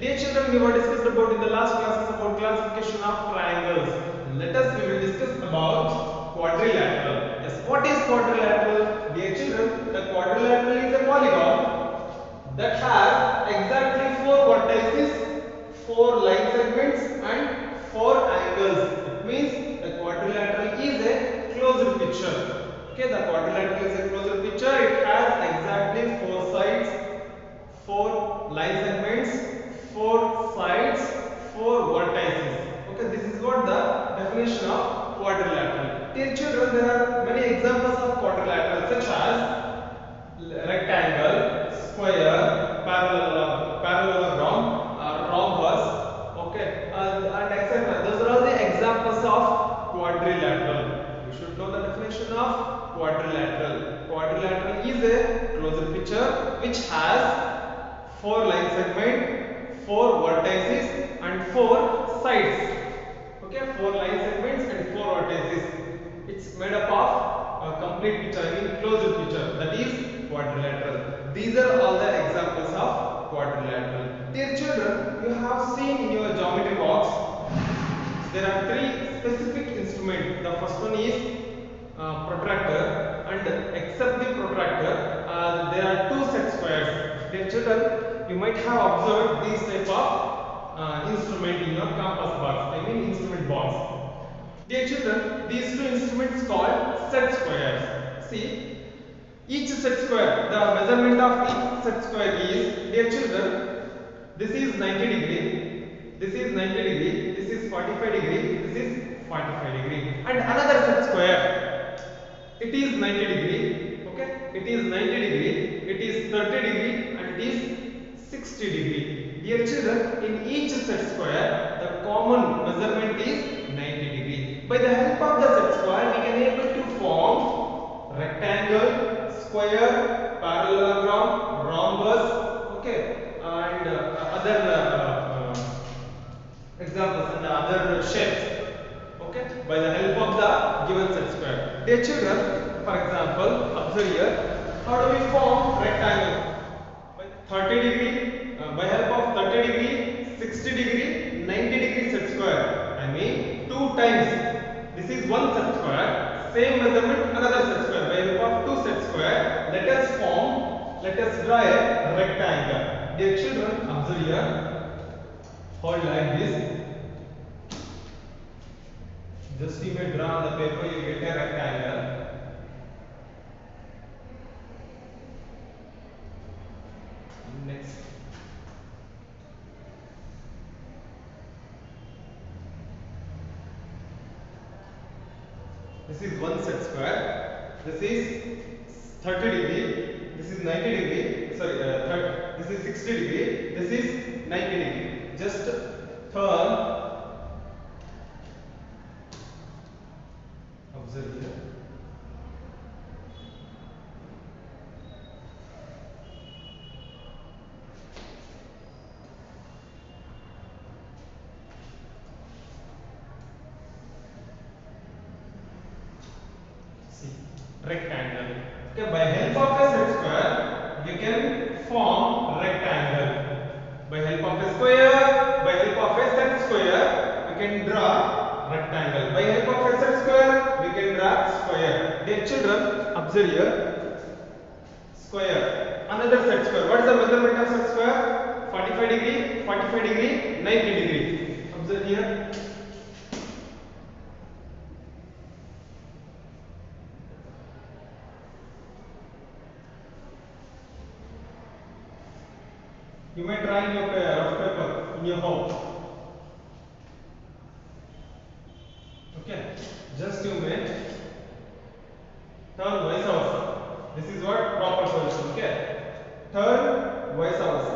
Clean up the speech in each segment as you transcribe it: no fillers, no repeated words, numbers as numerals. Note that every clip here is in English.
Dear children, we were discussed about in the last classes about classification of triangles. We will discuss about quadrilateral. Yes, what is quadrilateral? Dear children, the quadrilateral is a polygon that has exactly four vertices, four line segments and four angles. It means the quadrilateral is a closed picture. Okay, the quadrilateral is a closed picture. It has exactly four sides, four line segments, four sides, four vertices. Okay, this is what the definition of quadrilateral. Dear children, there are many examples of quadrilateral such as rectangle, square, parallelogram, rhombus, okay, and etc. Those are all the examples of quadrilateral. You should know the definition of quadrilateral. Quadrilateral is a closed picture which has four line segment, four vertices and four sides. Okay, four line segments and four vertices. It's made up of a complete picture, I mean closed picture, that is quadrilateral. These are all the examples of quadrilateral. Dear children, you have seen in your geometry box there are three specific instruments. The first one is protractor, and except the protractor, there are two set squares. Dear children, you might have observed these type of instrument in your compass box, I mean instrument box. Dear children, these two instruments called set squares. See, each set square, the measurement of each set square is, dear children, this is 90 degree, this is 90 degree, this is 45 degree, this is 45 degree, and another set square, it is 90 degree, okay, it is 90 degree, it is 30 degree, and it is 60 degree. Dear children, in each set square, the common measurement is 90 degree. By the help of the set square, we can able to form rectangle, square, parallelogram, rhombus, okay, and other examples and other shapes, okay, by the help of the given set square. Dear children, for example, observe here, how do we form rectangle? By 30 degree, by help of 30 degree, 60 degree, 90 degree set square. I mean 2 times. This is one set square, same measurement another set square. By help of two set square, let us draw a rectangle. Dear children, observe here, hold like this. Just you may draw on the paper, you get a rectangle. Next. This is one set square. This is 30 degree. This is 90 degree. Sorry, this is 60 degree. This is 90 degree. Just turn. Observe here. See, rectangle. Okay, by help of a set square, we can form rectangle. By help of a square, by help of a set square, we can draw rectangle. By help of a set square, we can draw square. Dear children, observe here. Square. Another set square. What is the measurement of set square? 45 degree, 45 degree, 90 degree. Observe here. You may try in your rough paper in your home. Okay, just you may turn vice versa. This is what proper position. Okay, turn vice versa.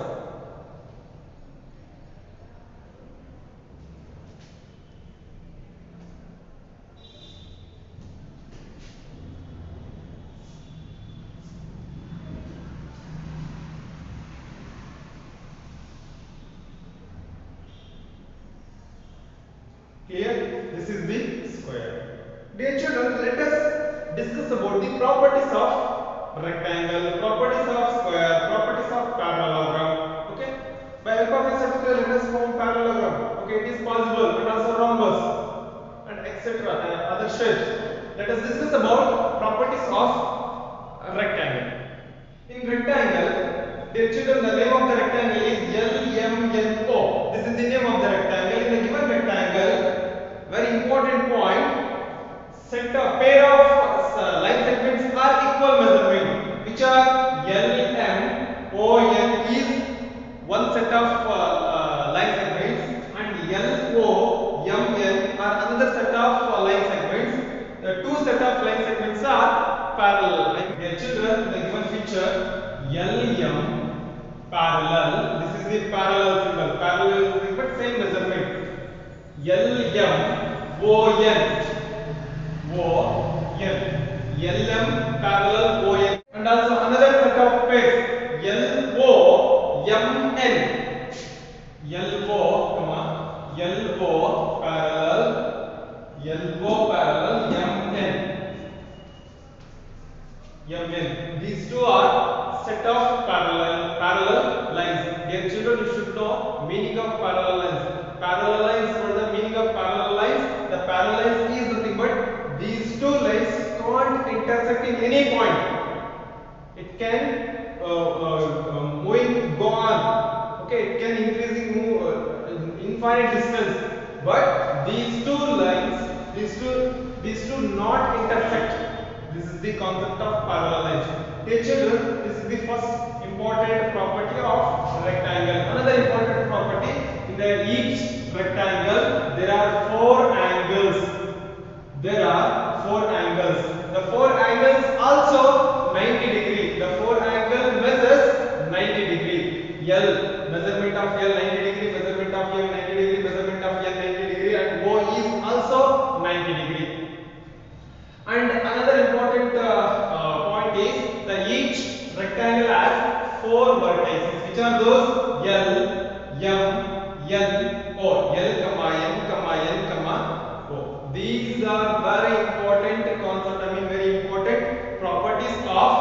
Clear? This is the square. Dear children, let us discuss about the properties of rectangle, properties of square, properties of parallelogram. Okay? By help of a set square, us form parallelogram. Okay, it is possible, and also rhombus and etc. Other shapes. Let us discuss about properties of a rectangle. In rectangle, dear children, the name of the rectangle is LMNO. This is the name of the rectangle. In the given rectangle, very important point, set a pair of line segments are equal measurement, which are LMON is one set of line segments, and LOMN are another set of line segments. The two set of line segments are parallel. Dear children, the given feature LM parallel. This is the parallel symbol. Parallel is nothing but same measurement. LM parallel ON, and also another set of pairs LOMN. LO parallel MN. These two are set of parallel lines. Dear children, you should know meaning of parallel lines. Parallel lines, what is the meaning of parallel lines? The parallel lines is nothing but these two lines can't intersect in any point. It can go on. Okay, it can increasing move infinite distance. But these two lines, these two not intersect. This is the concept of parallel lines. Dear children, this is the first important property of rectangle. Another important property, in each rectangle there are four angles. There are four angles. The four angles also 90 degree. The four angle measures 90 degree. L, measurement of L 90 degree, measurement of M 90 degree, measurement of N 90 degree, and O is also 90 degree. And another important point is that each rectangle has four vertices, which are those L, M, N, O. L, N, N, O. These are very important concept. I mean very important properties of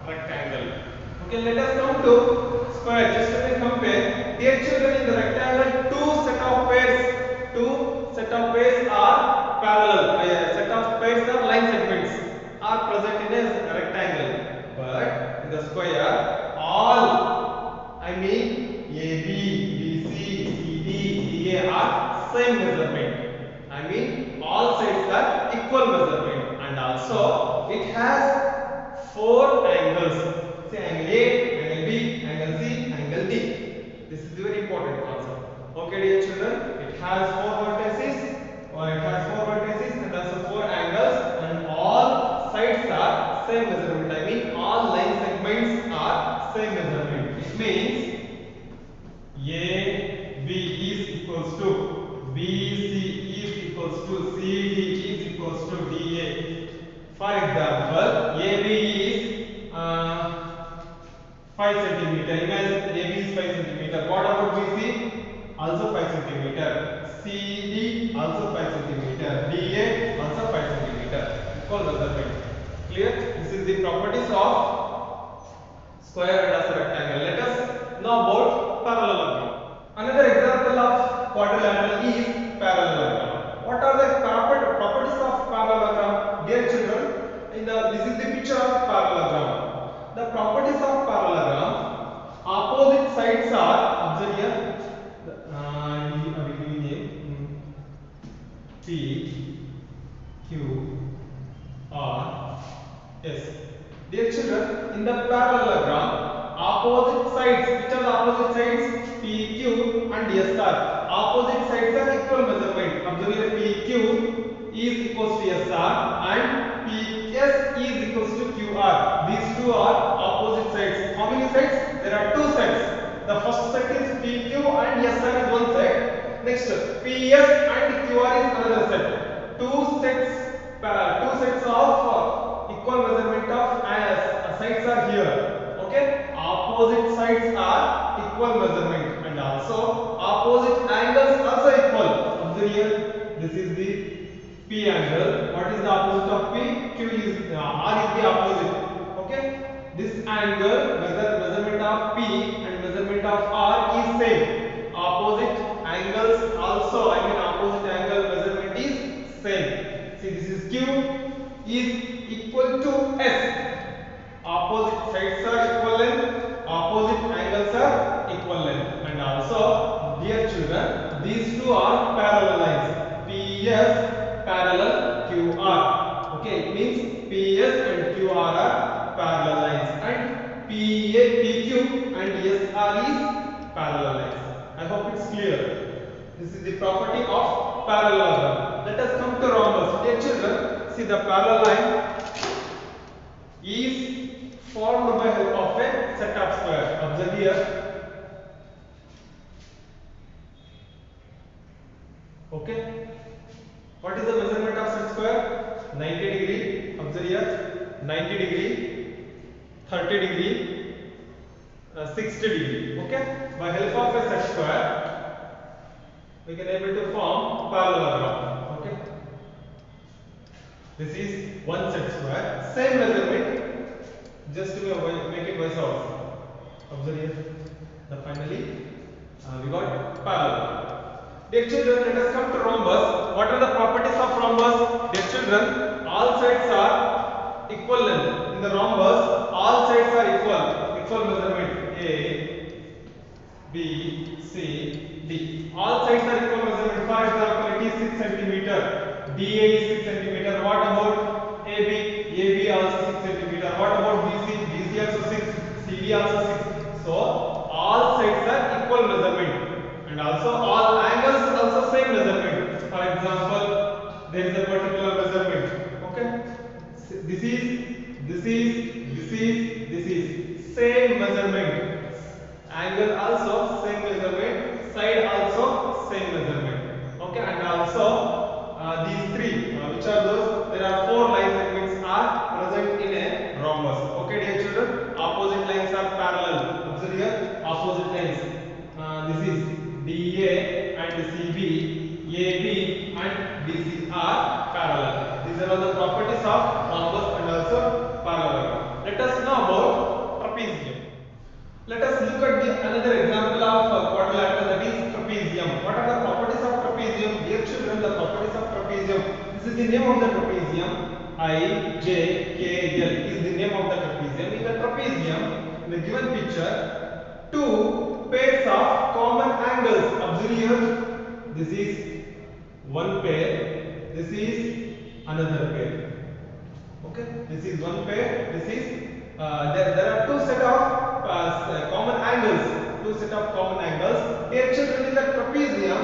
rectangle. Okay, let us come to square. Just let me compare. Dear children, in the rectangle, two set of pairs are parallel. Set of pairs are line segments are present in a rectangle. But in the square, all, I mean AB, BC, CD, DA are same measurement. I mean all sides are equal measurement, and also it has four angles. Say angle A, angle B, angle C, angle D. This is a very important concept. Okay, dear children, it has four vertices, and also four angles, and all sides are same measurement. I mean all line segments are same measurement. It means A B is equals to BC is equals to CD is equals to DA. For example, AB is 5 centimeter. Imagine AB is 5 centimeter. What about BC? Also 5 centimeter. CD also 5 centimeter. DA also 5 centimeter. Equal measurement. Clear? This is the properties of square and also rectangle. Let us know about parallelogram. Another example of quadrilateral is parallelogram. What are the properties of parallelogram? Dear children, this is the picture of parallelogram. The properties of parallelogram: opposite sides are, observe here, I will give you name P, Q, R, S. Dear children, in the parallelogram, opposite sides, which are the opposite sides? P, Q and S are. Opposite sides are equal measurement. Observe here, P, Q is equals to S R and P, S is equals to Q R. These two are opposite sides. How many sides? There are two sides. The first set is PQ and SR is one set. Next, PS and QR is another set. Two sets of equal measurement of sides are here. Okay, opposite sides are equal measurement, and also opposite angles also equal. Observe here, this is the P angle. What is the opposite of P? Q is R is the opposite. Okay, this angle measurement of P and measurement of R is same. Dear children, these two are parallel lines. PS parallel QR. Okay, it means PS and QR are parallel lines, and PQ and SR is parallel lines. I hope it's clear. This is the property of parallelogram. Let us come to rhombus. Dear children, see the parallel line is formed by help of a set of square. Observe here. Okay. What is the measurement of set square? 90 degree. Observe here. 90 degree, 30 degree, 60 degree. Okay. By help of a set square, we can able to form parallelogram. Okay. This is one set square. Same measurement. Just to make it vice versa. Observe here. Now finally, we got parallel. Dear children, let us come to rhombus. What are the properties of rhombus? Dear children, all sides are equal length. In the rhombus, all sides are equal measurement. A, B, C, D. All sides are equal measurement. For example, it is 6 cm. DA is 6 cm. What about AB? AB also 6 cm. What about BC? BC also 6. CD also 6. So all sides are equal measurement. And also all angles also same measurement. For example, there is a particular measurement. Okay, this is same measurement. Angle also same measurement. Side also same measurement. Okay, and also these three, which are those? There are four line segments are present in a rhombus. Okay, dear children, opposite lines are parallel. Observe here, opposite lines. This is DA and CB, AB and DC are parallel. These are all the properties of rhombus and also parallelogram. Let us know about trapezium. Let us look at another example of quadrilateral, that is trapezium. What are the properties of trapezium? Dear children, the properties of trapezium. This is the name of the trapezium. I, J, K, L is the name of the trapezium. In the trapezium, in the given picture, two pairs of common angles. Observe here. This is one pair. This is another pair. Okay. This is one pair. This is there are two set of common angles. Two set of common angles. Dear children, in the trapezium,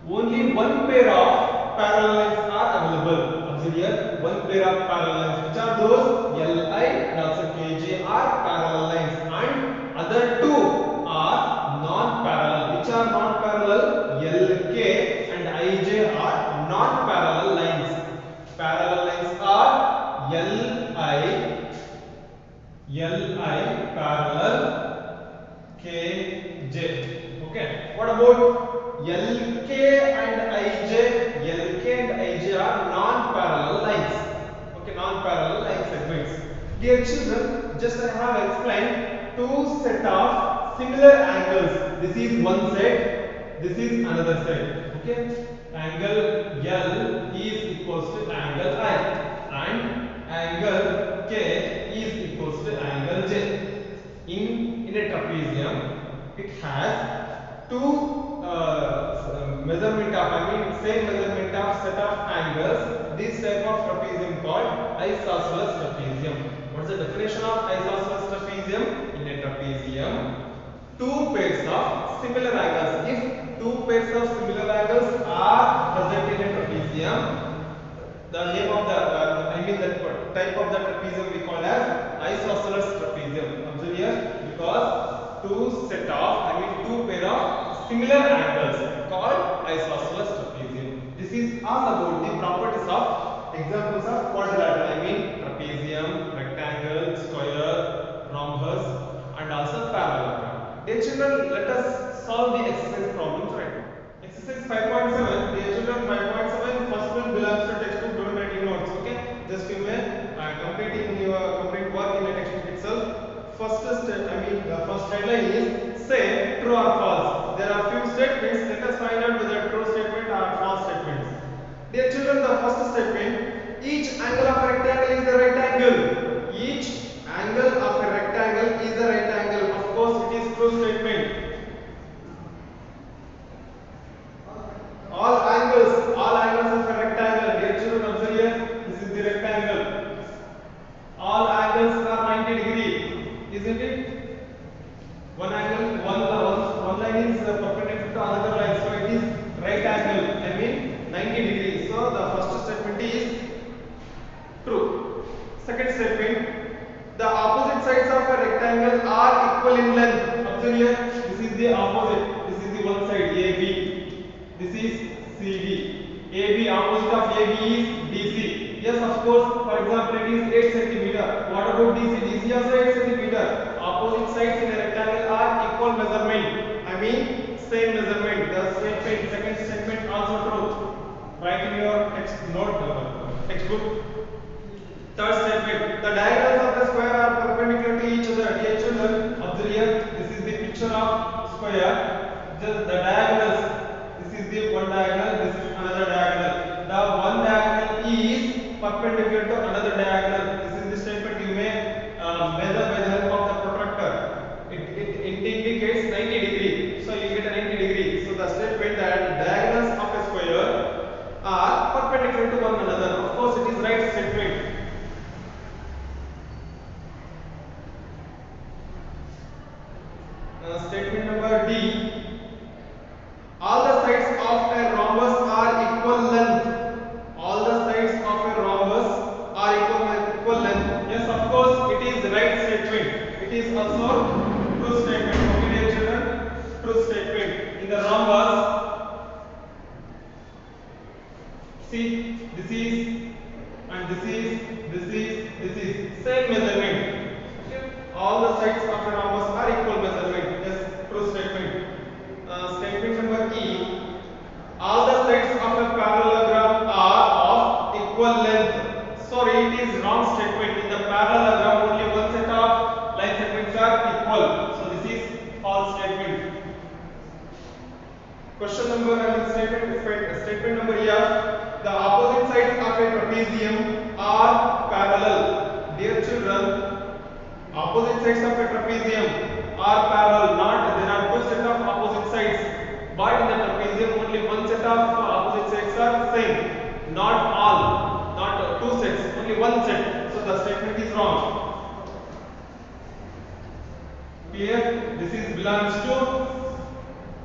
only one pair of parallel lines are available. Observe here. One pair of parallel lines. Which are those? Li and also Kj are parallel lines, and other two are non-parallel. Which are non-parallel? Lk and Ij are non-parallel lines. Parallel lines are Li parallel Kj. Okay. What about Lk and Ij? Lk and Ij are non-parallel lines. Okay, non-parallel line segments. Dear children, just I have explained two set of similar angles. This is one set, this is another set. Okay, angle L is equals to angle I, and angle K is equals to angle J. In a trapezium, it has two measurement of, same measurement of set of angles. This type of trapezium called isosceles trapezium. What is the definition of isosceles trapezium? In a trapezium, two pairs of similar angles. If two pairs of similar angles are present in a trapezium, the name of the type of the trapezium we call as isosceles trapezium. Observe here, because two pair of similar angles called isosceles trapezium. This is all about the properties of examples of quadrilateral. Trapezium, rectangle, square, rhombus, and also parallelogram. Dear children, let us solve the exercise problems right now. Exercise 5.7. Dear children, 5.7 first one belongs to textbook. Don't write in notes. Okay, just you may complete work in the textbook itself. First the first headline is say true or false. There are few statements. Let us find out whether true statement or false statements. Dear children, the first statement: each angle of a rectangle is the right angle. Each angle of a rectangle is the right angle. Of course, it is true statement. same measurement. The statement, second statement also true. Write in your text note textbook. Third statement, the diagonals of the square are perpendicular to each other. Dear children, observe here. This is the picture of square. The diagonals. This is the one diagonal. This is another diagonal. The one diagonal is perpendicular to another diagonal. This is the statement you may measure by the help of the protractor. It indicates 90 degree. So you get a 90 degree. So the statement that diagonals of a square are perpendicular to one another. Of course, it is right statement. Statement number D. All the sides of a rhombus are equal length. All the sides of a rhombus are equal length. Yes, of course, it is right statement. It is also true statement. Okay, dear children, true statement. In the rhombus, see, this is and this is same measurement. Okay, all the sides of a rhombus are equal measurement. Yes, true statement. Statement number E. All the sides of a parallelogram are of equal length. Sorry, it is wrong statement. In the parallelogram, only one set of line segments are equal. So this is false statement. Question number and statement number F. The opposite sides of a trapezium are parallel. Dear children, opposite sides of a trapezium are parallel. Not there are two sets of opposite sides. But in the trapezium, only one set of opposite sides are same. Not all, not two sets, only one set. So the statement is wrong. Clear? This is belongs to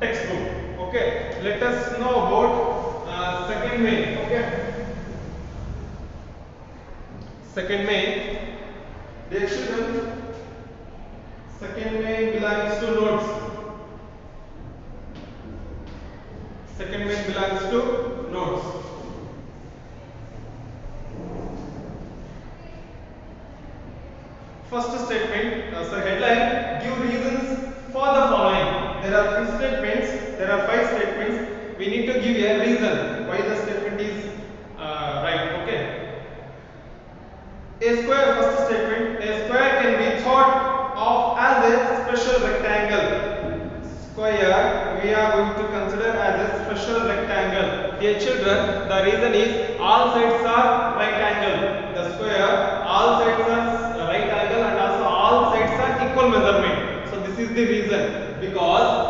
textbook. Okay. Let us know about second main. Okay. Second main. Dear children, second main belongs to notes. Second main belongs to notes. First statement, headline, give reasons for the following. There are few statements, there are 5 statements. We need to give a reason why the statement is right. Okay. A square, first statement, a square can be thought of as a special rectangle. Square we are going to consider as a special rectangle. Dear children, the reason is all sides are right angle. The square, all sides are right angle and also all sides are equal measurement. So this is the reason, because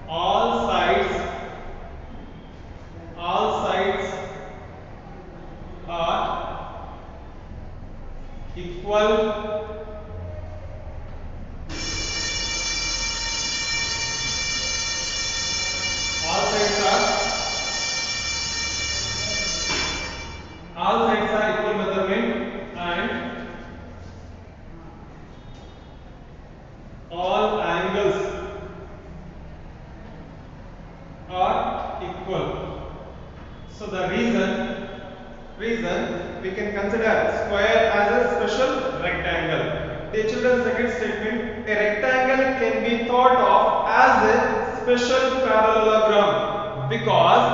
all sides are equal all sides are equal measurement and all angles are equal. So the reason we can consider square as a special rectangle. Dear children, second statement, a rectangle can be thought of as a special parallelogram because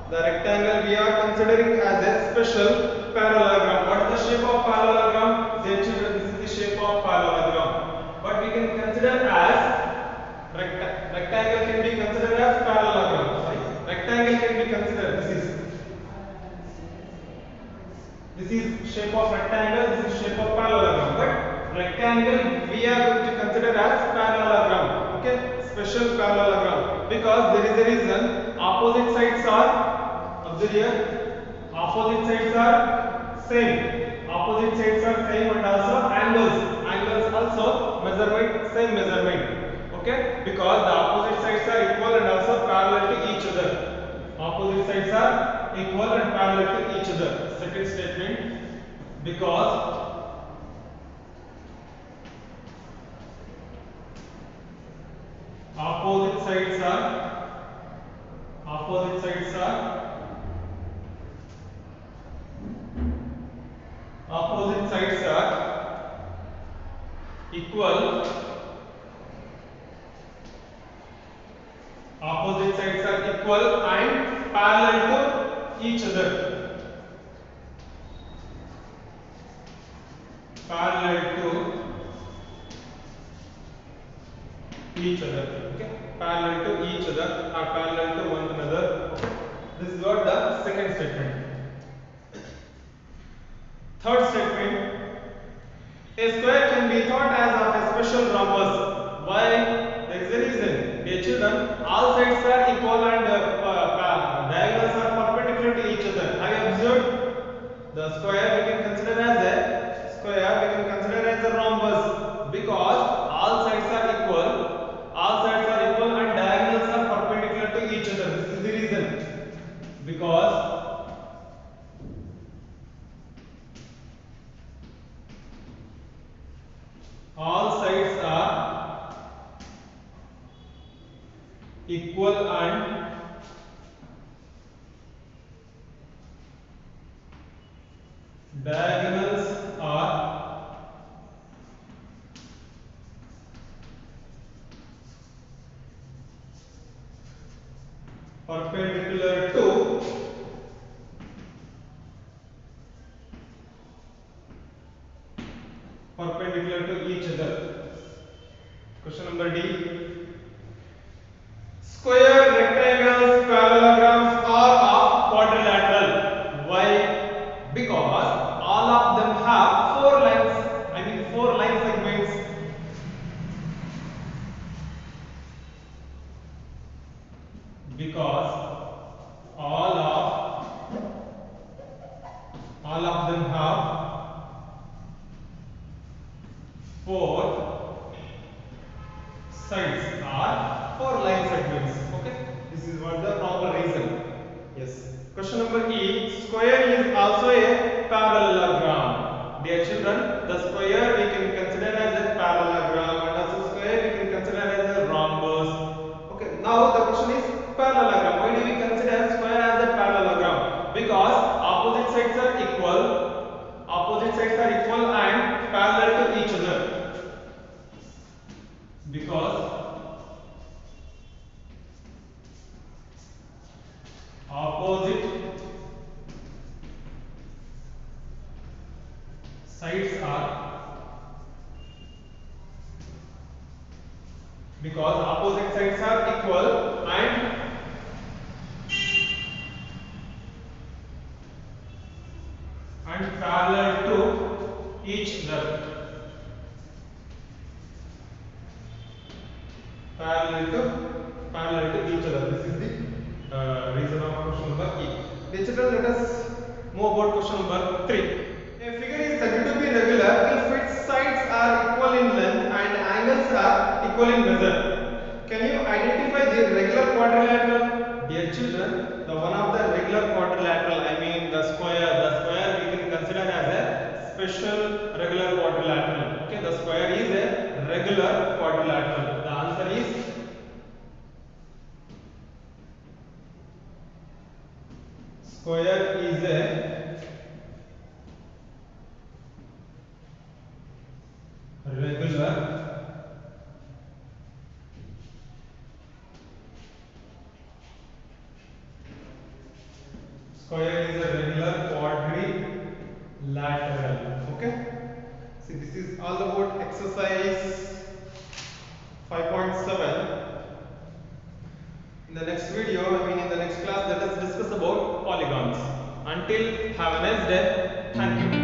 the rectangle we are considering as a special parallelogram. What is the shape of parallelogram? Dear children, this is the shape of parallelogram. But we can consider as rectangle can be considered as parallelogram. Sorry, rectangle can be considered. This is shape of rectangle. This is shape of parallelogram. But rectangle we are going to consider as parallelogram. Okay, special parallelogram because there is a reason. Opposite sides are, observe here, opposite sides are same. Opposite sides are same and also angles also measurement same measurement. Okay, because the opposite sides are equal and also parallel to each other. Opposite sides are equal and parallel to each other. Second statement, because opposite sides equal, opposite sides are equal and parallel to each other. Parallel to each other. Okay, parallel to each other or parallel to one another. Okay, this is what the second statement. Third statement: a square can be thought as of a special rhombus. Why? There is a reason. Dear children, all sides are equal and diagonals are perpendicular to each other. Have you observed? The square we can consider as a square, we can consider as a rhombus because all sides are equal. All sides are equal and diagonals are perpendicular to each other. This is the reason. Because all sides are equal and diagonals are perpendicular to each other. Question number D. Square, rectangles, parallelograms are of quadrilateral. Why? Because all of them have four lines. I mean four line segments. Because all of them have four sides or four line segments. Okay, this is what the proper reason. Yes. Question number E. Square is also a parallelogram. Dear children, the square we can consider as a parallelogram and also square we can consider as a rhombus. Okay, now the question is parallelogram. Why do we consider square as a parallelogram? Because opposite sides are equal. Opposite sides are equal and parallel to each other. Because opposite sides are equal and parallel to each other. Parallel to each other. This is the reason of question number E. Dear children, let us move about question number 3. A figure is said to be regular if its sides are equal in length and angles are equal in measure. Can you identify the regular quadrilateral? Dear children, the one of the regular quadrilateral, I mean the square we can consider as a special regular quadrilateral. Okay, the square is a regular quadrilateral. The answer is square is a regular quadrilateral. Okay. See, this is all about exercise 5.7. In the next video, in the next class, let us discuss about polygons. Until have a nice day. Thank you.